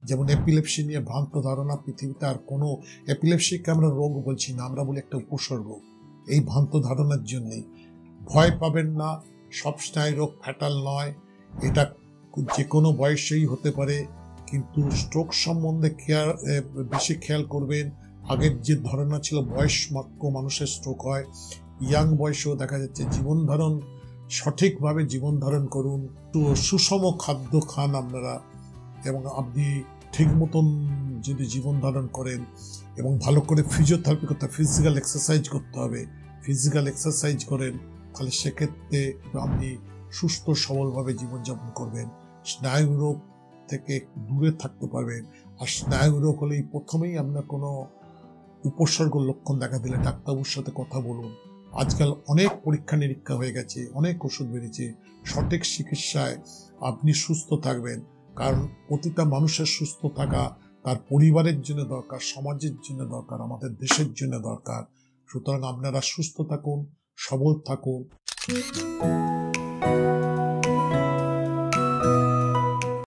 যেমন এপিলেপসি নিয়ে ভ্রান্ত ধারণা, পৃথিবীতে আর কোনো এপিলেপসিকে আমরা রোগ বলছি না, আমরা বলি একটা উপসর্গ। এই ভ্রান্ত ধারণার জন্যে ভয় পাবেন না, সব স্নায়ুরোগ ফ্যাটাল নয়, এটা যে কোনো বয়সেই হতে পারে। কিন্তু স্ট্রোক সম্বন্ধে বেশি খেয়াল করবেন। আগের যে ধারণা ছিল বয়স মাত্র মানুষের স্ট্রোক হয়, ইয়াং বয়সেও দেখা যাচ্ছে। জীবনধারণ সঠিকভাবে জীবনধারণ করুন, তো সুষম খাদ্য খান আপনারা, এবং আপনি ঠিক মতন যদি জীবন ধারণ করেন এবং ভালো করে ফিজিওথেরাপি করতে, ফিজিক্যাল এক্সারসাইজ করতে হবে, ফিজিক্যাল এক্সারসাইজ করেন, তাহলে সেক্ষেত্রে আপনি সুস্থ সবলভাবে জীবনযাপন করবেন, স্নায়ু রোগ থেকে দূরে থাকতে পারবেন। আর স্নায়ু রোগ হলেই প্রথমেই আপনার কোনো উপসর্গ লক্ষণ দেখা দিলে ডাক্তারবাবুর সাথে কথা বলুন। আজকাল অনেক পরীক্ষা নিরীক্ষা হয়ে গেছে, অনেক ওষুধ বেরিয়েছে, সঠিক চিকিৎসায় আপনি সুস্থ থাকবেন। কারণ প্রতিটা মানুষের সুস্থ থাকা তার পরিবারের জন্য দরকার, সমাজের জন্য দরকার, আমাদের দেশের জন্য দরকার। সুতরাং আপনারা সুস্থ থাকুন, সবল থাকুন।